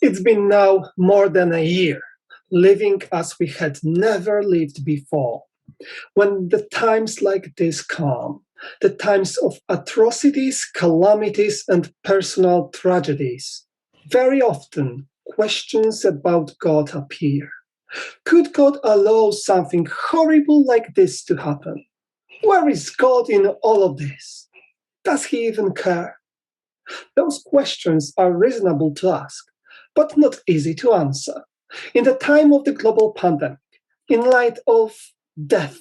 It's been now more than a year, living as we had never lived before. When the times like this come, the times of atrocities, calamities, and personal tragedies, very often questions about God appear. Could God allow something horrible like this to happen? Where is God in all of this? Does he even care? Those questions are reasonable to ask, but not easy to answer. In the time of the global pandemic, in light of death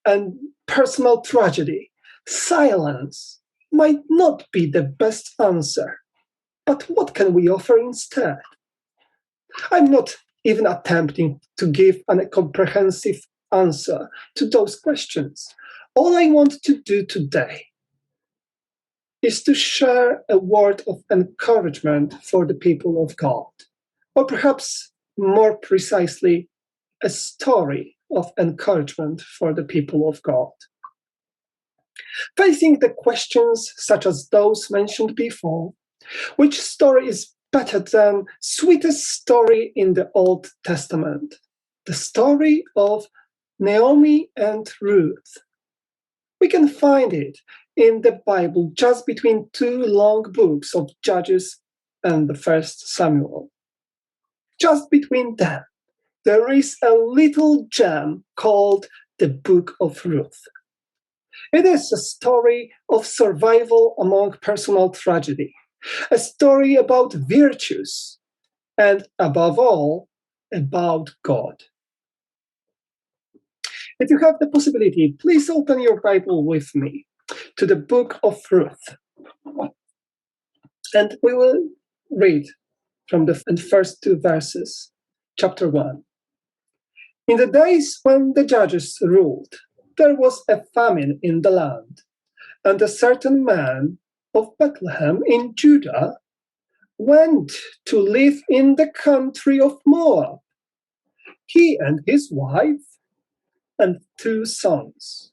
and personal tragedy, silence might not be the best answer. But what can we offer instead? I'm not even attempting to give a comprehensive answer to those questions. All I want to do today is to share a word of encouragement for the people of God, or perhaps more precisely, a story of encouragement for the people of God. Facing the questions such as those mentioned before, which story is better than sweetest story in the Old Testament? The story of Naomi and Ruth. We can find it in the Bible just between two long books of Judges and the First Samuel. Just between them, there is a little gem called the Book of Ruth. It is a story of survival among personal tragedy, a story about virtues, and above all, about God. If you have the possibility, please open your Bible with me to the Book of Ruth. And we will read from the first two verses, chapter 1. In the days when the judges ruled, there was a famine in the land, and a certain man of Bethlehem in Judah went to live in the country of Moab, he and his wife and 2 sons.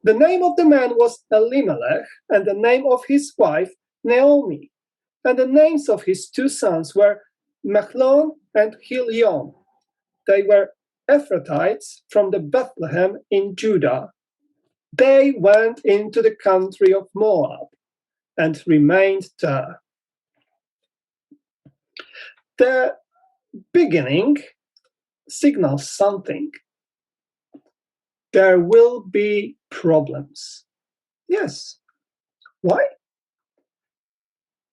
The name of the man was Elimelech, and the name of his wife Naomi, and the names of his 2 sons were Machlon and Chilion. They were Ephrathites from the Bethlehem in Judah. They went into the country of Moab and remained there. The beginning signals something. There will be problems. Yes. Why?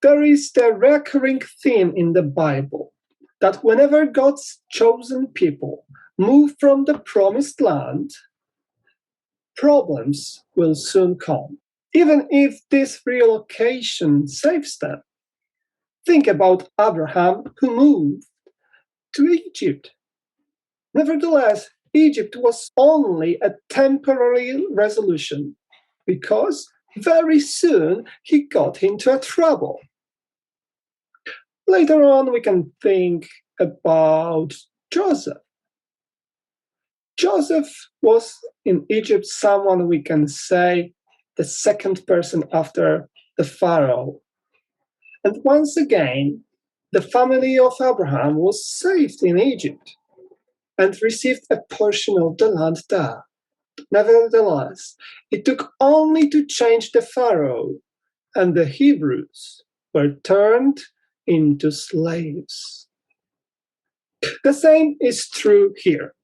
There is the recurring theme in the Bible that whenever God's chosen people move from the promised land, problems will soon come, even if this relocation saves them. Think about Abraham, who moved to Egypt. Nevertheless, Egypt was only a temporary resolution because very soon he got into a trouble. Later on, we can think about Joseph. Joseph was in Egypt someone we can say the second person after the Pharaoh. And once again, the family of Abraham was saved in Egypt and received a portion of the land there. Nevertheless, it took only to change the Pharaoh, and the Hebrews were turned into slaves. The same is true here.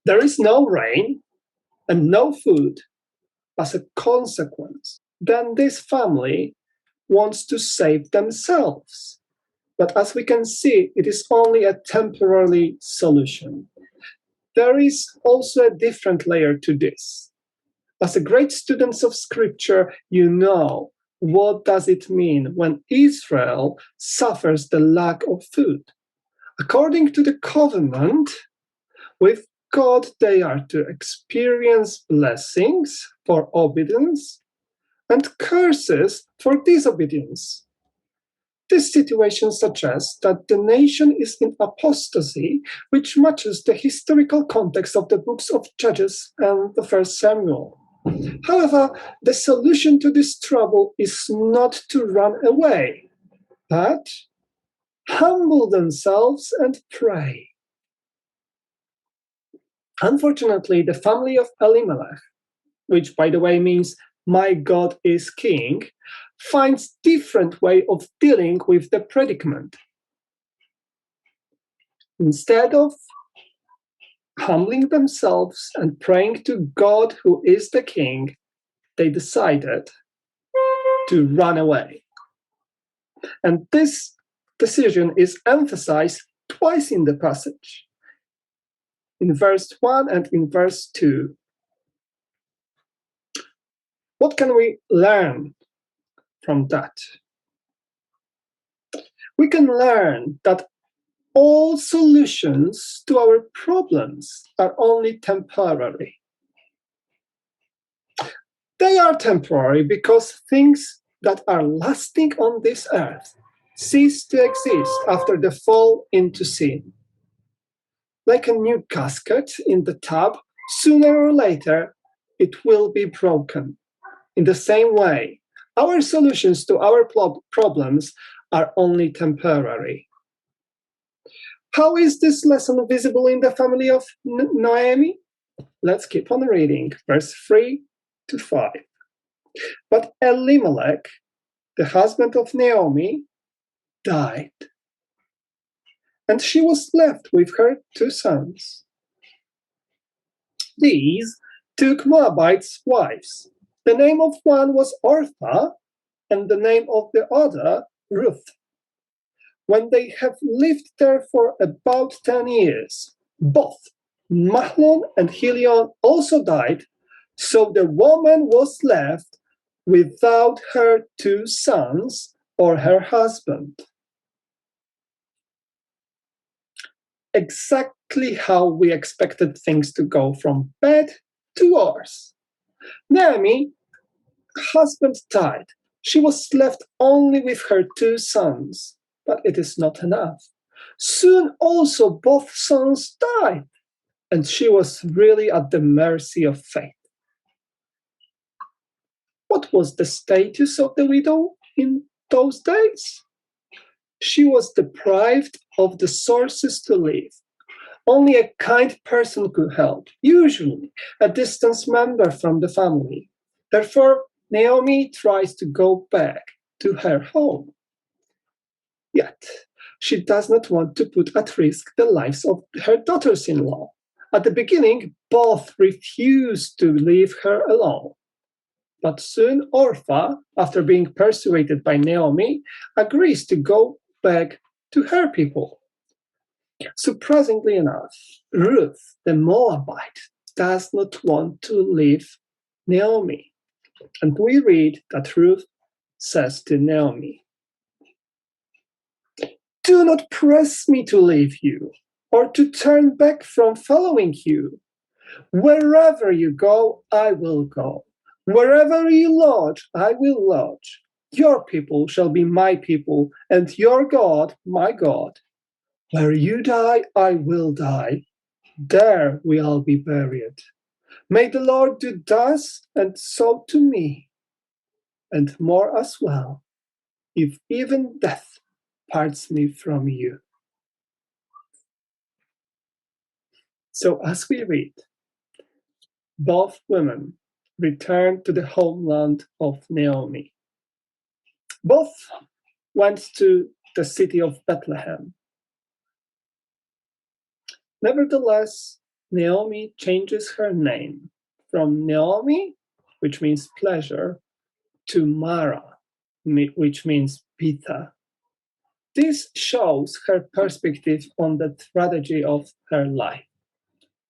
There is no rain and no food. As a consequence, then this family wants to save themselves. But as we can see, it is only a temporary solution. There is also a different layer to this. As a great students of Scripture, you know what does it mean when Israel suffers the lack of food. According to the covenant, with God, they are to experience blessings for obedience and curses for disobedience. This situation suggests that the nation is in apostasy, which matches the historical context of the books of Judges and the First Samuel. However, the solution to this trouble is not to run away, but humble themselves and pray. Unfortunately, the family of Elimelech, which by the way means my God is king, finds different way of dealing with the predicament. Instead of humbling themselves and praying to God who is the king, they decided to run away. And this decision is emphasized twice in the passage, in verse 1 and in verse 2. What can we learn from that? We can learn that all solutions to our problems are only temporary. They are temporary because things that are lasting on this earth cease to exist after the fall into sin. Like a new casket in the tub, sooner or later it will be broken. In the same way, our solutions to our problems are only temporary. How is this lesson visible in the family of Noemi? Let's keep on reading, verse 3 to 5. But Elimelech, the husband of Naomi, died, and she was left with her 2 sons. These took Moabites' wives. The name of one was Orpah, and the name of the other Ruth. When they have lived there for about 10 years, both Mahlon and Chilion also died, so the woman was left without her 2 sons or her husband. Exactly how we expected things to go from bad to worse. Naomi, husband died. She was left only with her 2 sons, but it is not enough. Soon also both sons died, and she was really at the mercy of fate. What was the status of the widow in those days? She was deprived of the sources to live. Only a kind person could help, usually a distant member from the family. Therefore, Naomi tries to go back to her home. Yet, she does not want to put at risk the lives of her daughters-in-law. At the beginning, both refused to leave her alone. But soon Orpah, after being persuaded by Naomi, agrees to go back to her people. Surprisingly enough, Ruth, the Moabite, does not want to leave Naomi. And we read that Ruth says to Naomi, "Do not press me to leave you or to turn back from following you. Wherever you go, I will go. Wherever you lodge, I will lodge. Your people shall be my people, and your God, my God. Where you die, I will die. There we all be buried. May the Lord do thus and so to me, and more as well, if even death parts me from you." So as we read, both women returned to the homeland of Naomi. Both went to the city of Bethlehem. Nevertheless, Naomi changes her name from Naomi, which means pleasure, to Mara, which means bitter. This shows her perspective on the tragedy of her life.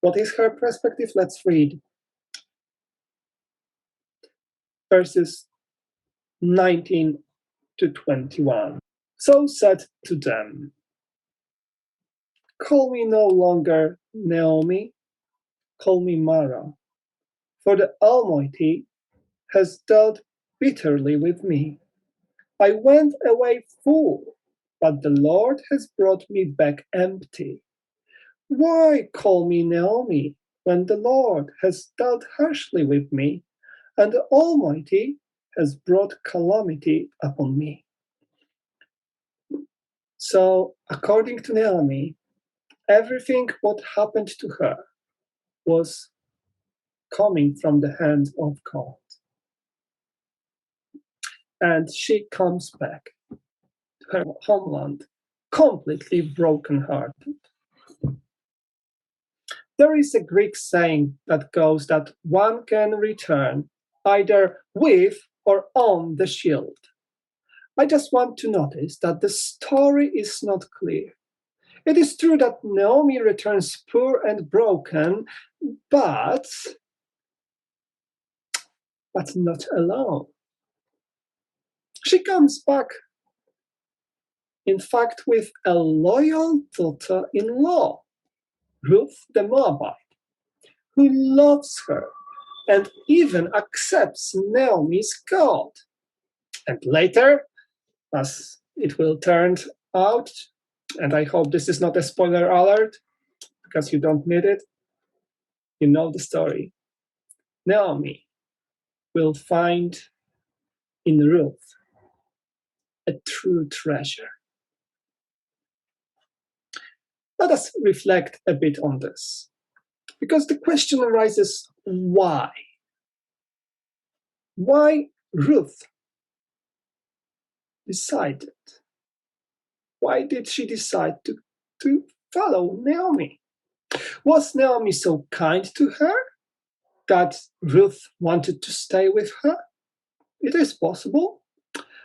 What is her perspective? Let's read verses 19 to 21. So said to them, "Call me no longer Naomi, call me Mara, for the Almighty has dealt bitterly with me. I went away full, but the Lord has brought me back empty. Why call me Naomi when the Lord has dealt harshly with me, and the Almighty has brought calamity upon me?" So, according to Naomi, everything what happened to her was coming from the hand of God. And she comes back to her homeland completely brokenhearted. There is a Greek saying that goes that one can return either with or on the shield. I just want to notice that the story is not clear. It is true that Naomi returns poor and broken, but not alone. She comes back, in fact, with a loyal daughter-in-law, Ruth the Moabite, who loves her and even accepts Naomi's God. And later, as it will turn out, and I hope this is not a spoiler alert, because you don't need it, you know the story. Naomi will find in Ruth a true treasure. Let us reflect a bit on this, because the question arises, why? Why Ruth decided? Why did she decide to follow Naomi? Was Naomi so kind to her that Ruth wanted to stay with her? It is possible.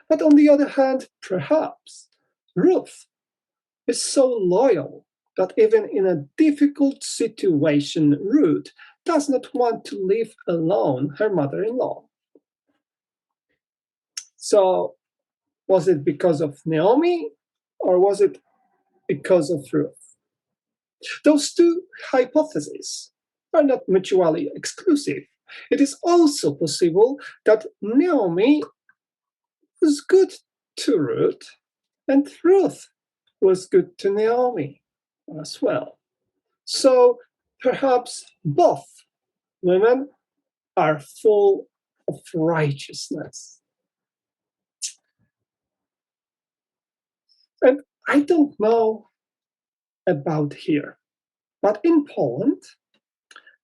But on the other hand, perhaps Ruth is so loyal that even in a difficult situation, Ruth does not want to leave alone her mother-in-law. So, was it because of Naomi or was it because of Ruth? Those two hypotheses are not mutually exclusive. It is also possible that Naomi was good to Ruth and Ruth was good to Naomi as well. So perhaps both women are full of righteousness. And I don't know about here, but in Poland,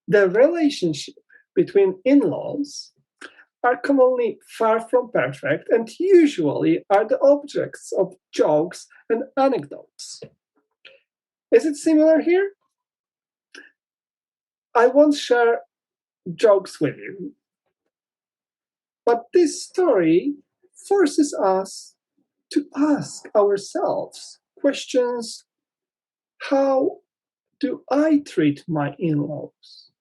the relationship between in-laws are commonly far from perfect and usually are the objects of jokes and anecdotes. Is it similar here? I won't share jokes with you, but this story forces us to ask ourselves questions. How do I treat my in-laws?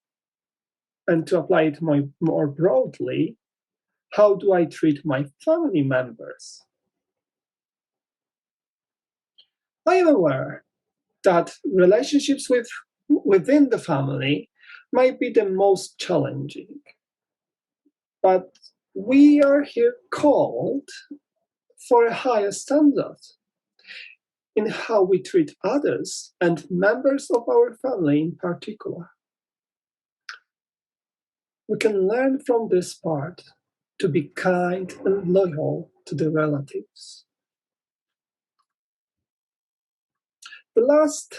And to apply it more broadly, how do I treat my family members? I am aware that relationships within the family might be the most challenging, but we are here called for a higher standard in how we treat others and members of our family in particular. We can learn from this part to be kind and loyal to the relatives. The last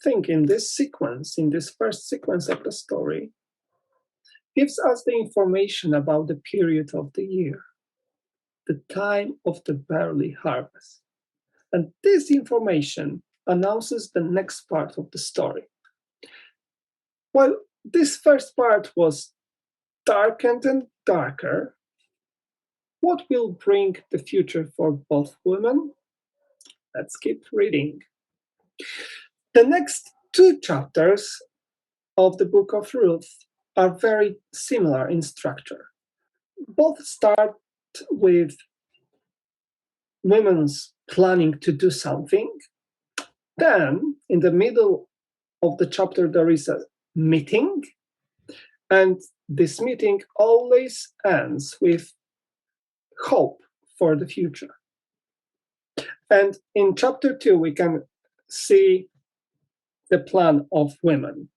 thing in this sequence, in this first sequence of the story, gives us the information about the period of the year, the time of the barley harvest. And this information announces the next part of the story. While this first part was darkened and darker, what will bring the future for both women? Let's keep reading. The next two chapters of the book of Ruth are very similar in structure. Both start with women's planning to do something. Then, in the middle of the chapter, there is a meeting, and this meeting always ends with hope for the future. And in chapter 2, we can see the plan of women.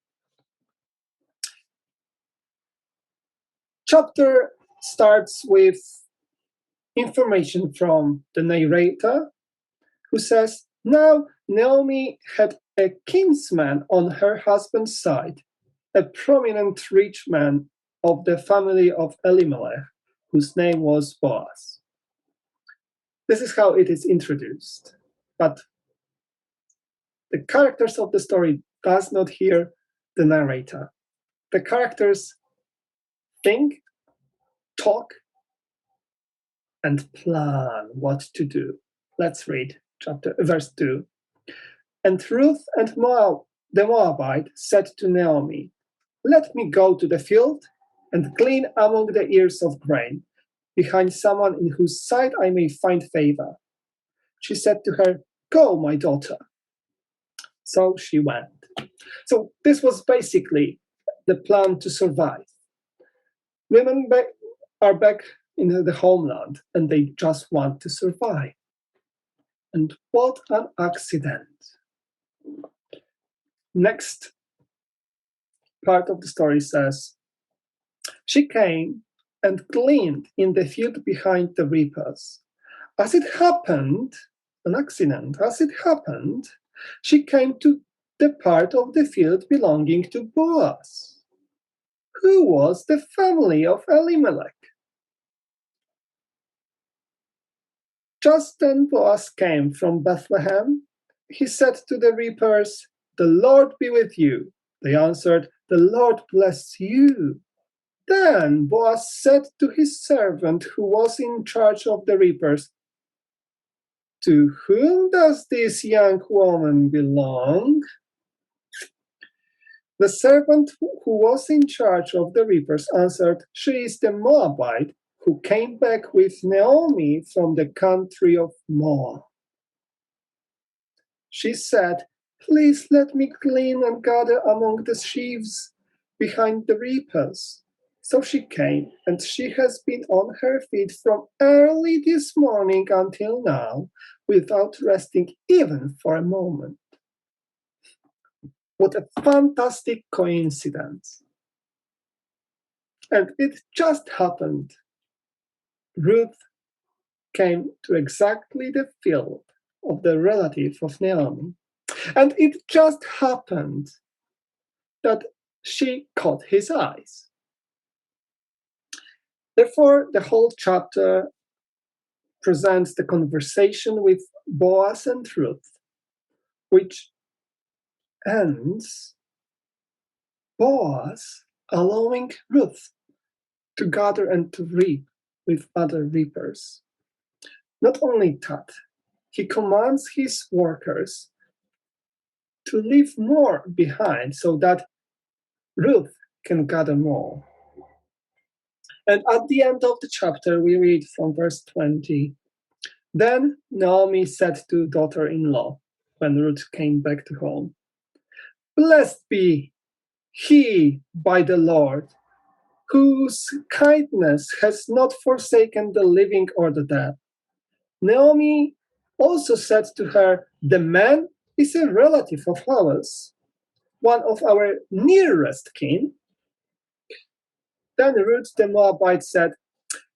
Chapter starts with information from the narrator who says, now Naomi had a kinsman on her husband's side, a prominent rich man of the family of Elimelech, whose name was Boaz. This is how it is introduced. But the characters of the story does not hear the narrator. The characters think, talk, and plan what to do. Let's read verse 2. And Ruth and Moab, the Moabite said to Naomi, let me go to the field and glean among the ears of grain, behind someone in whose sight I may find favor. She said to her, go, my daughter. So she went. So this was basically the plan to survive. Women are back in the homeland and they just want to survive. And what an accident. Next part of the story says, she came and gleaned in the field behind the reapers. As it happened, an accident, as it happened, she came to the part of the field belonging to Boaz, who was the family of Elimelech. Just then Boaz came from Bethlehem. He said to the reapers, the Lord be with you. They answered, the Lord bless you. Then Boaz said to his servant who was in charge of the reapers, to whom does this young woman belong? The servant who was in charge of the reapers answered, she is the Moabite who came back with Naomi from the country of Moab. She said, please let me glean and gather among the sheaves behind the reapers. So she came, and she has been on her feet from early this morning until now, without resting even for a moment. What a fantastic coincidence. And it just happened. Ruth came to exactly the field of the relative of Naomi. And it just happened that she caught his eyes. Therefore, the whole chapter presents the conversation with Boaz and Ruth, which ends Boaz allowing Ruth to gather and to reap with other reapers. Not only that, he commands his workers to leave more behind so that Ruth can gather more. And at the end of the chapter, we read from verse 20, then Naomi said to daughter-in-law, when Ruth came back to home, blessed be he by the Lord, whose kindness has not forsaken the living or the dead. Naomi also said to her, the man is a relative of ours, one of our nearest kin. Then Ruth the Moabite said,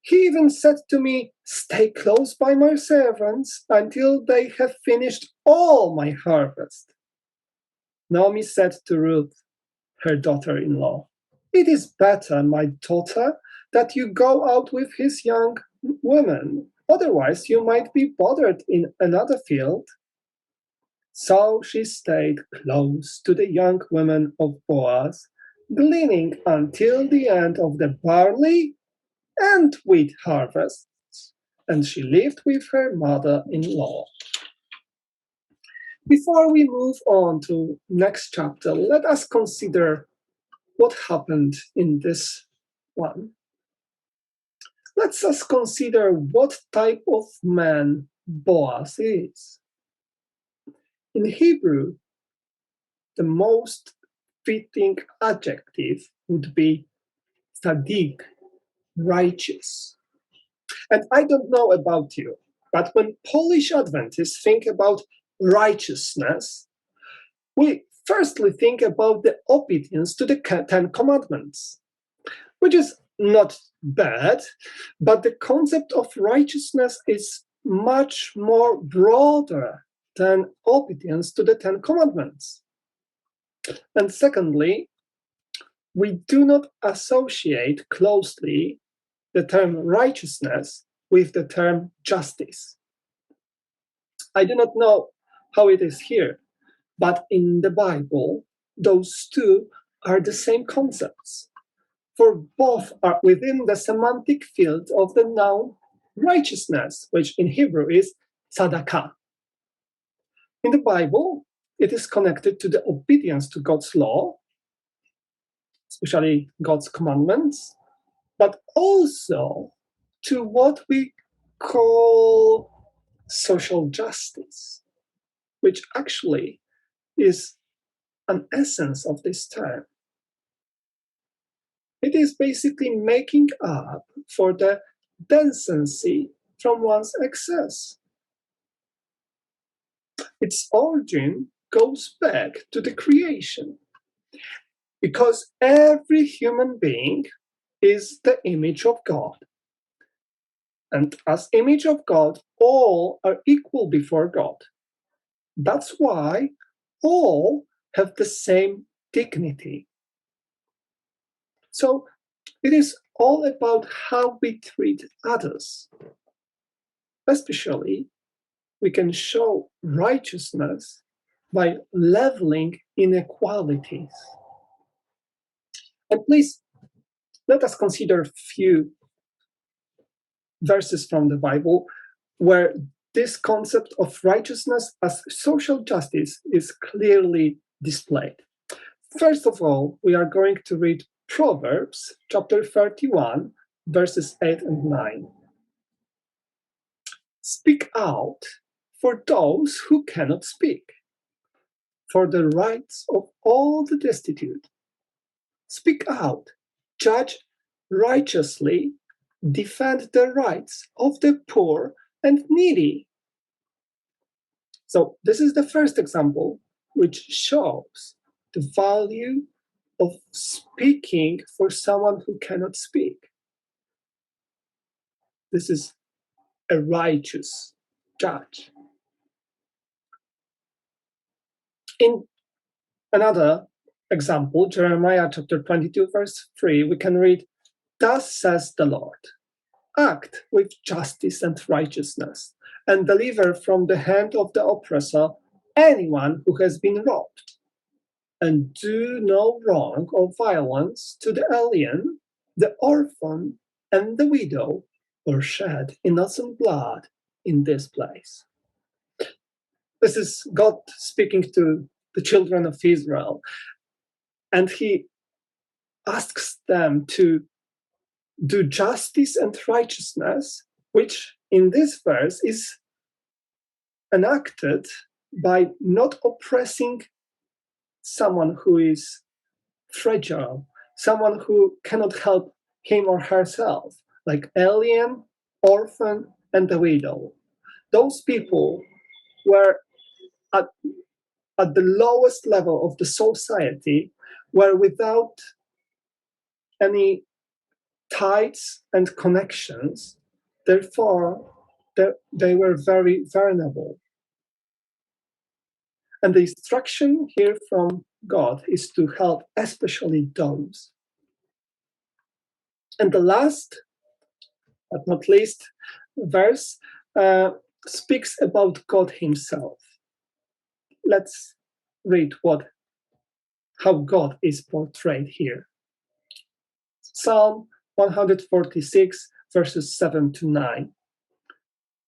he even said to me, stay close by my servants until they have finished all my harvest. Naomi said to Ruth, her daughter-in-law, it is better, my daughter, that you go out with his young women. Otherwise, you might be bothered in another field. So she stayed close to the young women of Boaz, gleaning until the end of the barley and wheat harvests, and she lived with her mother-in-law. Before we move on to next chapter, let us consider what happened in this one. Let us consider what type of man Boaz is. In Hebrew, the most fitting adjective would be tzaddik, righteous. And I don't know about you, but when Polish Adventists think about righteousness, we firstly think about the obedience to the Ten Commandments, which is not bad, but the concept of righteousness is much more broader than obedience to the Ten Commandments. And secondly, we do not associate closely the term righteousness with the term justice. I do not know how it is here, but in the Bible, those two are the same concepts, for both are within the semantic field of the noun righteousness, which in Hebrew is tzedakah. In the Bible, it is connected to the obedience to God's law, especially God's commandments, but also to what we call social justice, which actually is an essence of this term. It is basically making up for the decency from one's excess. Its origin goes back to the creation, because every human being is the image of God. And as image of God, all are equal before God. That's why all have the same dignity. So it is all about how we treat others. Especially, we can show righteousness by leveling inequalities. And please, let us consider a few verses from the Bible where this concept of righteousness as social justice is clearly displayed. First of all, we are going to read Proverbs chapter 31, verses 8 and 9. Speak out for those who cannot speak, for the rights of all the destitute. Speak out, judge righteously, defend the rights of the poor and needy. So this is the first example which shows the value of speaking for someone who cannot speak. This is a righteous judge. In another example, Jeremiah chapter 22, verse 3, we can read, "Thus says the Lord, act with justice and righteousness, and deliver from the hand of the oppressor anyone who has been robbed. And do no wrong or violence to the alien, the orphan, and the widow, or shed innocent blood in this place." This is God speaking to the children of Israel, and he asks them to do justice and righteousness, which in this verse is enacted by not oppressing someone who is fragile, someone who cannot help him or herself, like alien, orphan, and the widow. Those people were at the lowest level of the society, were without any ties and connections. Therefore, they were very vulnerable. And the instruction here from God is to help especially those. And the last, but not least, verse speaks about God himself. Let's read how God is portrayed here. Psalm 146, verses 7 to 9.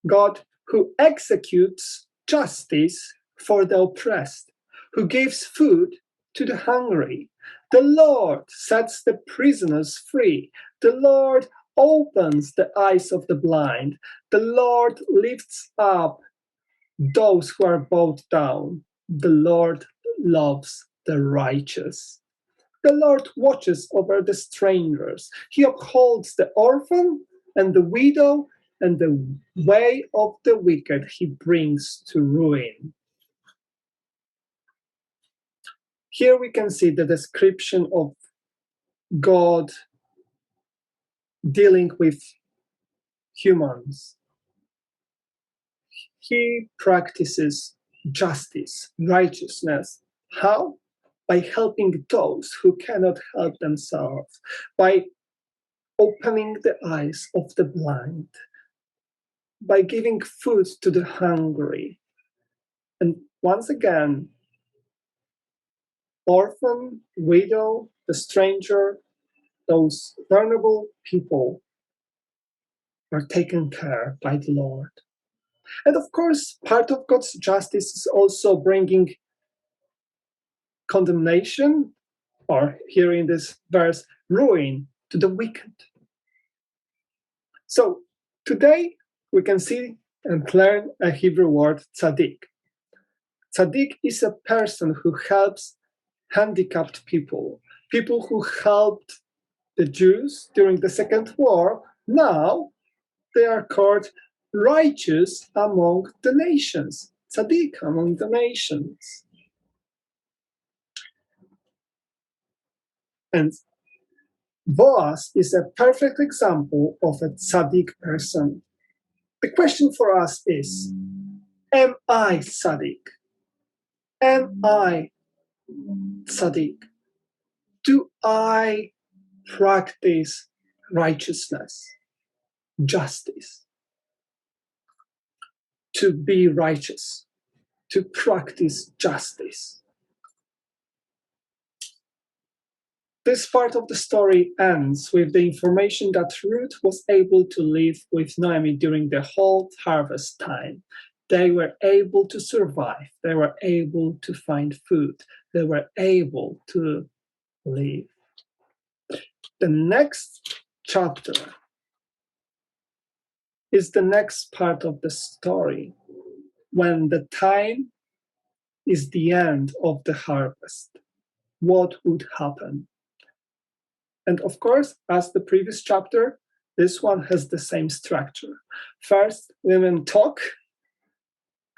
God who executes justice for the oppressed, who gives food to the hungry. The Lord sets the prisoners free. The Lord opens the eyes of the blind. The Lord lifts up those who are bowed down. The Lord loves the righteous. The Lord watches over the strangers. He upholds the orphan and the widow, and the way of the wicked he brings to ruin. Here we can see the description of God dealing with humans. He practices justice, righteousness. How? By helping those who cannot help themselves, by opening the eyes of the blind, by giving food to the hungry. And once again, orphan, widow, the stranger, those vulnerable people are taken care by the Lord. And of course, part of God's justice is also bringing condemnation, or here in this verse, ruin to the wicked. So today we can see and learn a Hebrew word, tzaddik. Tzaddik is a person who helps handicapped people, people who helped the Jews during the Second War. Now they are called righteous among the nations, tzaddik among the nations. And Boaz is a perfect example of a tzaddik person. The question for us is, am I tzaddik? Am I tzaddik? Do I practice righteousness, justice? To be righteous, to practice justice. This part of the story ends with the information that Ruth was able to live with Naomi during the whole harvest time. They were able to survive. They were able to find food. They were able to live. The next chapter is the next part of the story, when the time is the end of the harvest. What would happen? And of course, as the previous chapter, this one has the same structure. First, women talk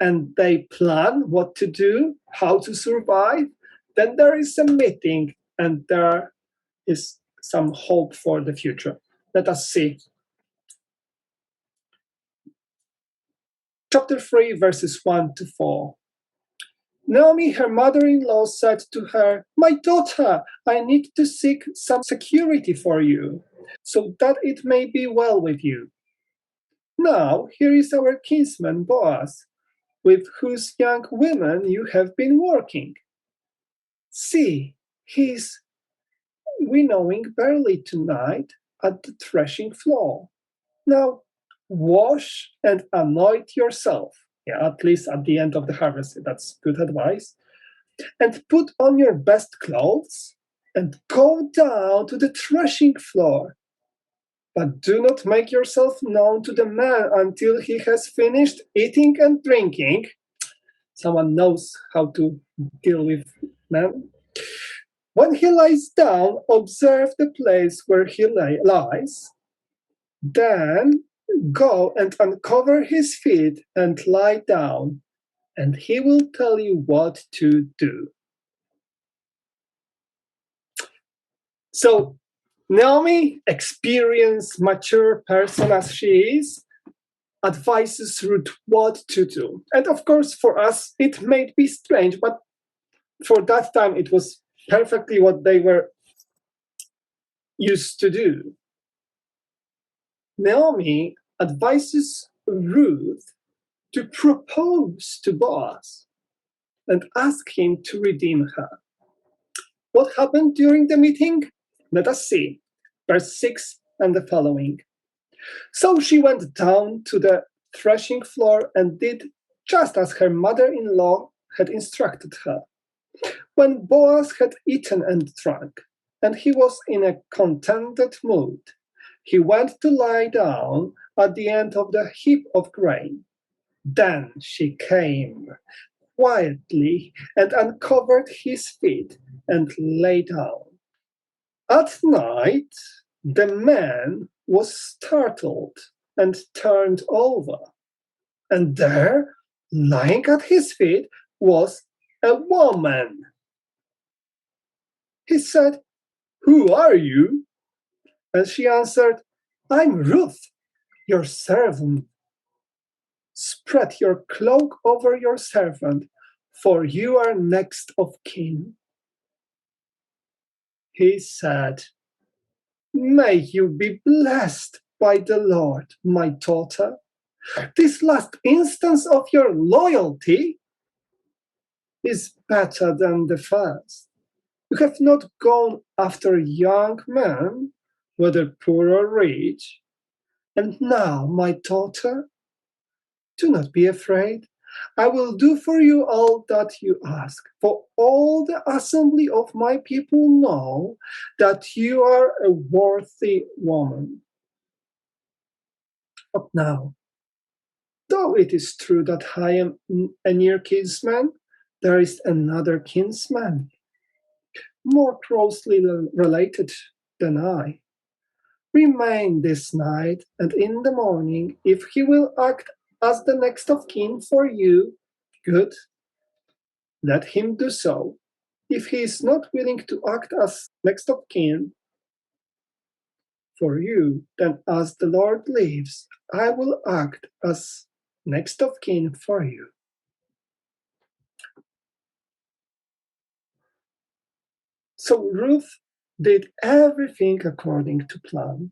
and they plan what to do, how to survive. Then there is a meeting and there is some hope for the future. Let us see. Chapter 3, verses 1 to 4. Naomi, her mother-in-law, said to her, "My daughter, I need to seek some security for you, so that it may be well with you. Now, here is our kinsman Boaz, with whose young women you have been working. See, he is winnowing barley tonight at the threshing floor. Now, wash and anoint yourself." Yeah, at least at the end of the harvest, that's good advice. "And put on your best clothes and go down to the threshing floor. But do not make yourself known to the man until he has finished eating and drinking." Someone knows how to deal with men. "When he lies down, observe the place where he lies. Then go and uncover his feet and lie down, and he will tell you what to do." So Naomi, experienced, mature person as she is, advises Ruth what to do. And of course, for us, it may be strange, but for that time, it was perfectly what they were used to do. Naomi advises Ruth to propose to Boaz and ask him to redeem her. What happened during the meeting? Let us see. Verse 6 and the following. "So she went down to the threshing floor and did just as her mother-in-law had instructed her. When Boaz had eaten and drunk, and he was in a contented mood, he went to lie down at the end of the heap of grain. Then she came quietly and uncovered his feet and lay down. At night, the man was startled and turned over, and there, lying at his feet, was a woman. He said, 'Who are you?' And she answered, 'I'm Ruth, your servant.' spread your cloak over your servant, for you are next of kin. He said, May you be blessed by the Lord, my daughter. This last instance of your loyalty is better than the first. You have not gone after young men, whether poor or rich. And now, my daughter, do not be afraid. I will do for you all that you ask. For all the assembly of my people know that you are a worthy woman. But now, though it is true that I am a near kinsman, there is another kinsman, more closely related than I. Remain this night, and in the morning, if he will act as the next of kin for you, good, let him do so. If he is not willing to act as next of kin for you, then as the Lord lives, I will act as next of kin for you. So Ruth did everything according to plan.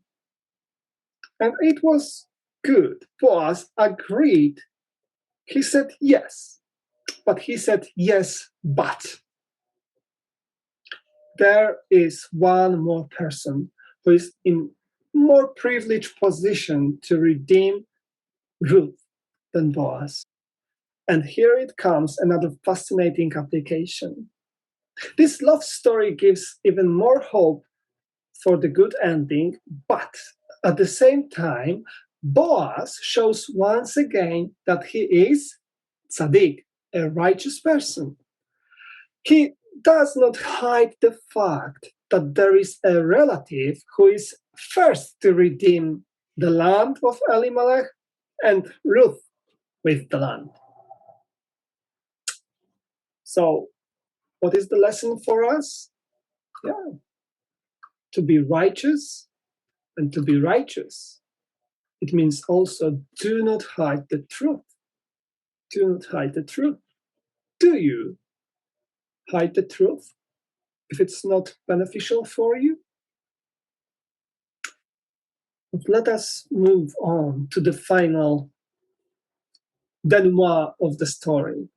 And it was good. Boaz agreed. He said yes, but he said yes, but. There is one more person who is in more privileged position to redeem Ruth than Boaz. And here it comes, another fascinating application. This love story gives even more hope for the good ending, but at the same time, Boaz shows once again that he is tzaddik, a righteous person. He does not hide the fact that there is a relative who is first to redeem the land of Elimelech and Ruth with the land. So, what is the lesson for us? Yeah, to be righteous and to be righteous. It means also do not hide the truth. Do not hide the truth. Do you hide the truth if it's not beneficial for you? But let us move on to the final denouement of the story.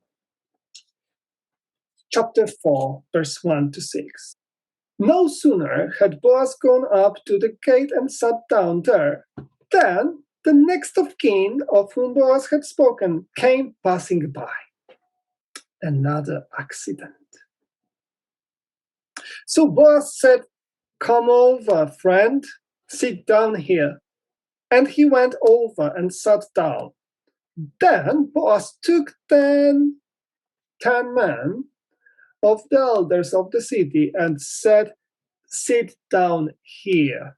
Chapter 4, verse 1 to 6. No sooner had Boaz gone up to the gate and sat down there, than the next of kin of whom Boaz had spoken came passing by. Another accident. So Boaz said, Come over, friend, sit down here. And he went over and sat down. Then Boaz took 10 men of the elders of the city and said, Sit down here.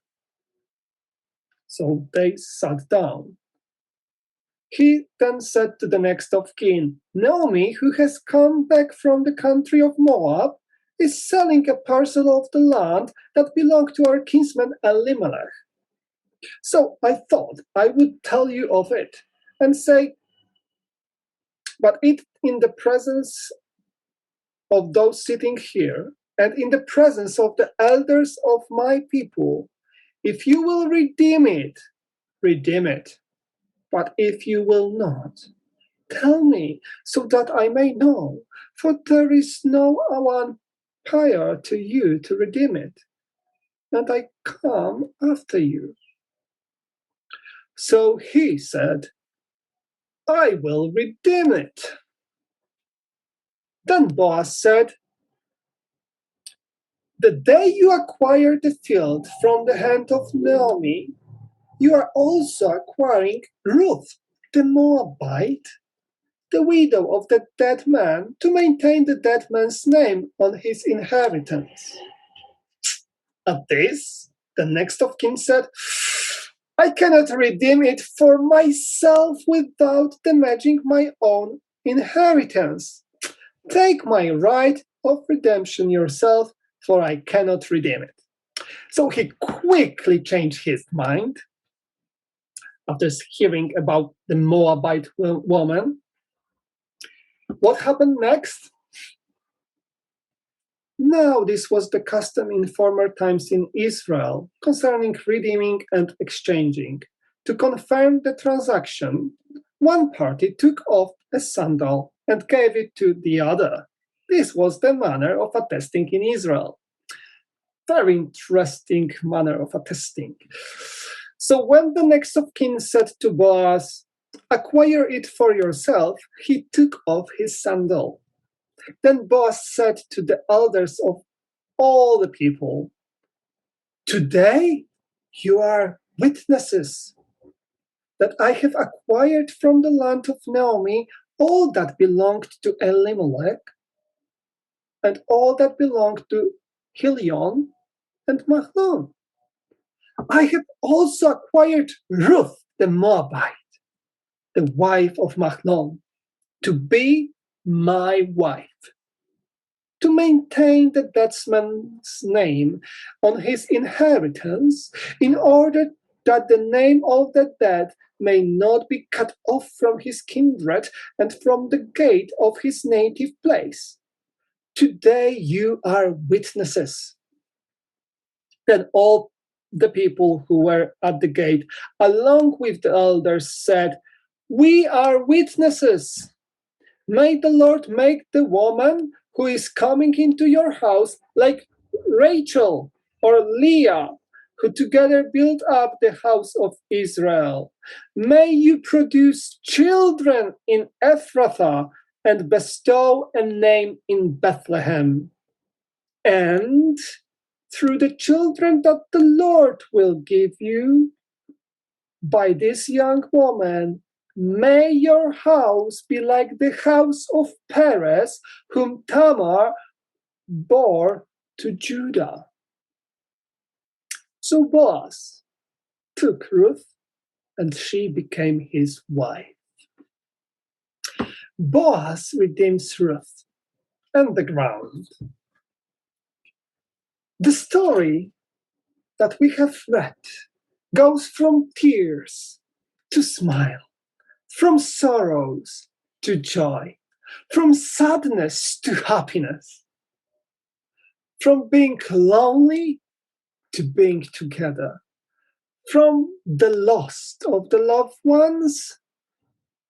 So they sat down. He then said to the next of kin, Naomi, who has come back from the country of Moab, is selling a parcel of the land that belonged to our kinsman Elimelech. So I thought I would tell you of it and say, but it in the presence of those sitting here and in the presence of the elders of my people, if you will redeem it, redeem it. But if you will not, tell me so that I may know, for there is no one prior to you to redeem it, and I come after you. So he said, I will redeem it. Then Boaz said, The day you acquire the field from the hand of Naomi, you are also acquiring Ruth, the Moabite, the widow of the dead man, to maintain the dead man's name on his inheritance. At this, the next of kin said, I cannot redeem it for myself without damaging my own inheritance. Take my right of redemption yourself, for I cannot redeem it. So he quickly changed his mind. after hearing about the Moabite woman. What happened next? Now, this was the custom in former times in Israel concerning redeeming and exchanging. To confirm the transaction, one party took off a sandal and gave it to the other. This was the manner of attesting in Israel. Very interesting manner of attesting. So when the next of kin said to Boaz, "Acquire it for yourself," he took off his sandal. Then Boaz said to the elders of all the people, "Today you are witnesses that I have acquired from the land of Naomi all that belonged to Elimelech and all that belonged to Chilion and Mahlon. I have also acquired Ruth the Moabite, the wife of Mahlon, to be my wife, to maintain the deadsman's name on his inheritance, in order that the name of the dead may not be cut off from his kindred and from the gate of his native place. Today you are witnesses." Then all the people who were at the gate, along with the elders, said, "We are witnesses. May the Lord make the woman who is coming into your house like Rachel or Leah, who together built up the house of Israel. May you produce children in Ephrathah and bestow a name in Bethlehem. And through the children that the Lord will give you by this young woman, may your house be like the house of Perez, whom Tamar bore to Judah." So Boaz took Ruth, and she became his wife. Boaz redeems Ruth and the ground. The story that we have read goes from tears to smile, from sorrows to joy, from sadness to happiness, from being lonely to being together, from the loss of the loved ones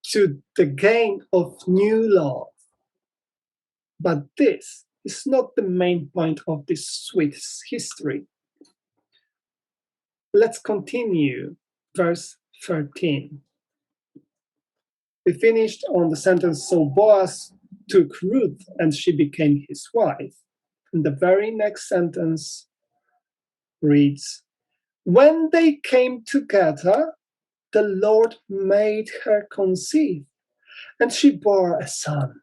to the gain of new love. But this is not the main point of this sweet history. Let's continue, verse 13. We finished on the sentence, "So Boaz took Ruth and she became his wife." And the very next sentence reads, "When they came together, the Lord made her conceive, and she bore a son.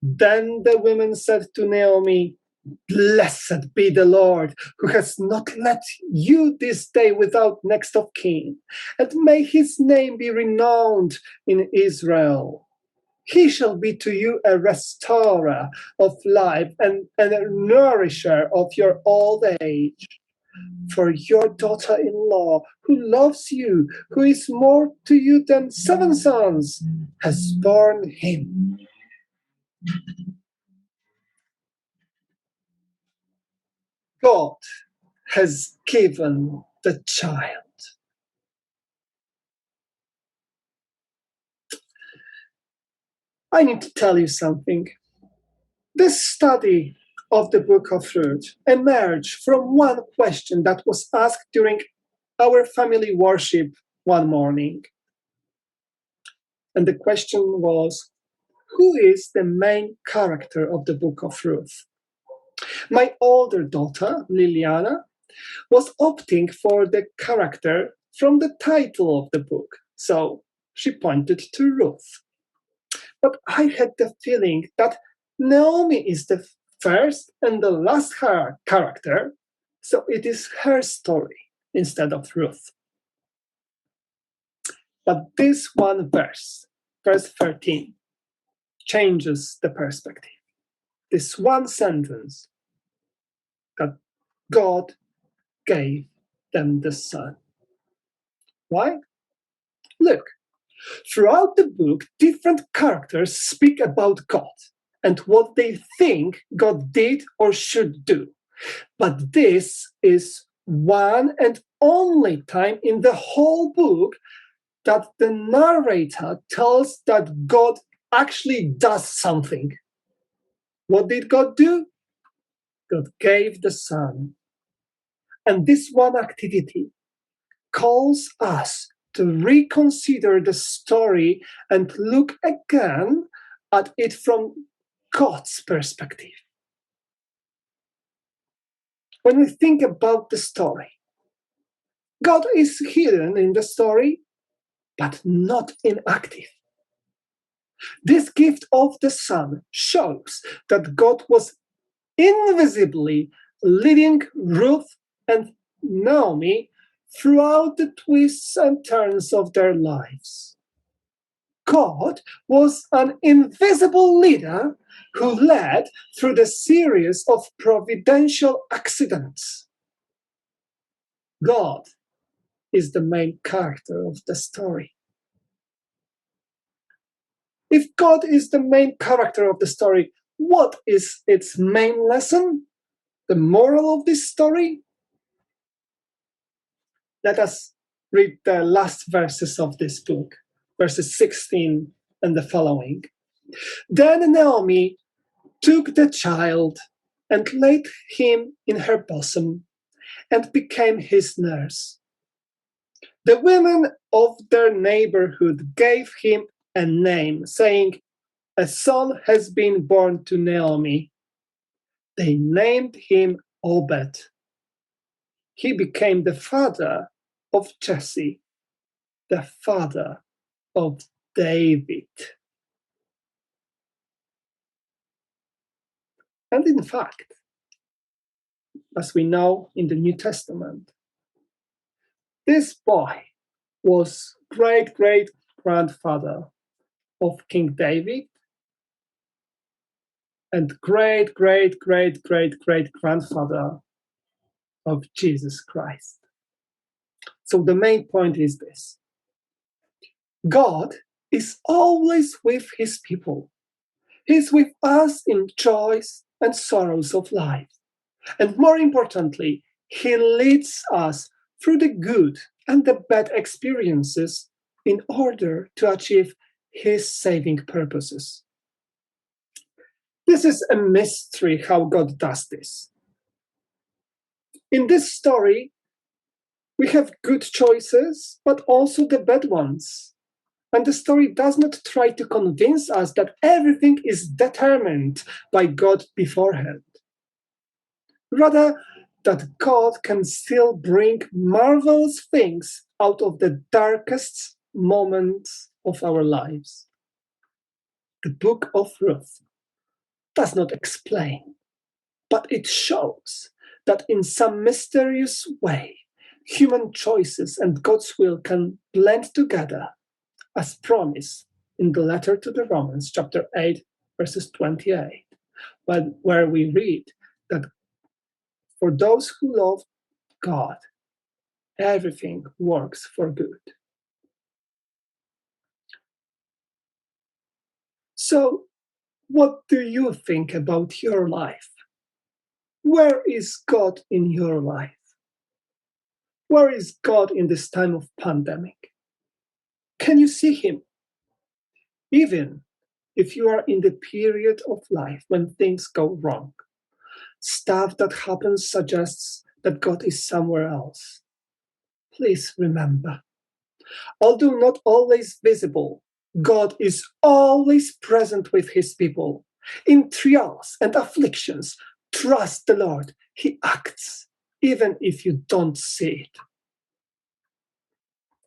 Then the women said to Naomi, 'Blessed be the Lord, who has not let you this day without next of kin, and may his name be renowned in Israel. He shall be to you a restorer of life and a nourisher of your old age. For your daughter-in-law, who loves you, who is more to you than 7 sons, has borne him.'" God has given the child. I need to tell you something. This study of the book of Ruth emerged from one question that was asked during our family worship one morning. And the question was, who is the main character of the book of Ruth? My older daughter, Liliana, was opting for the character from the title of the book, so she pointed to Ruth. But I had the feeling that Naomi is the first and the last character, so it is her story instead of Ruth. But this one verse, verse 13, changes the perspective. This one sentence that God gave than the Son. Why? Look, throughout the book, different characters speak about God and what they think God did or should do. But this is one and only time in the whole book that the narrator tells that God actually does something. What did God do? God gave the Son. And this one activity calls us to reconsider the story and look again at it from God's perspective. When we think about the story, God is hidden in the story, but not inactive. This gift of the Son shows that God was invisibly leading Ruth and Naomi throughout the twists and turns of their lives. God was an invisible leader who led through the series of providential accidents. God is the main character of the story. If God is the main character of the story, what is its main lesson? The moral of this story? Let us read the last verses of this book, verses 16 and the following. Then Naomi took the child and laid him in her bosom and became his nurse. The women of their neighborhood gave him a name, saying, "A son has been born to Naomi." They named him Obed. He became the father of Jesse, the father of David. And in fact, as we know in the New Testament, this boy was great grandfather of King David and great grandfather of Jesus Christ. So the main point is this: God is always with his people. He's with us in joys and sorrows of life. And more importantly, he leads us through the good and the bad experiences in order to achieve his saving purposes. This is a mystery how God does this. In this story, we have good choices, but also the bad ones. And the story does not try to convince us that everything is determined by God beforehand. Rather, that God can still bring marvelous things out of the darkest moments of our lives. The book of Ruth does not explain, but it shows that in some mysterious way, human choices and God's will can blend together, as promised in the letter to the Romans, chapter 8, verses 28, where we read that for those who love God, everything works for good. So, what do you think about your life? Where is God in your life? Where is God in this time of pandemic? Can you see him? Even if you are in the period of life when things go wrong, stuff that happens suggests that God is somewhere else. Please remember, although not always visible, God is always present with his people. In trials and afflictions, trust the Lord. He acts, even if you don't see it.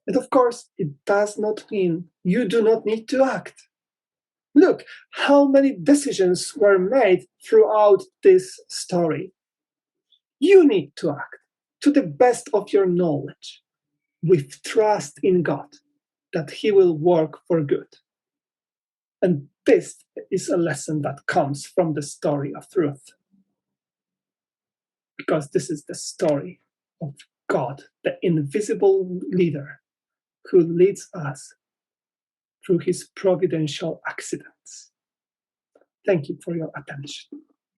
And of course, it does not mean you do not need to act. Look how many decisions were made throughout this story. You need to act to the best of your knowledge, with trust in God that he will work for good. And this is a lesson that comes from the story of Ruth, because this is the story of God, the invisible leader who leads us through his providential accidents. Thank you for your attention.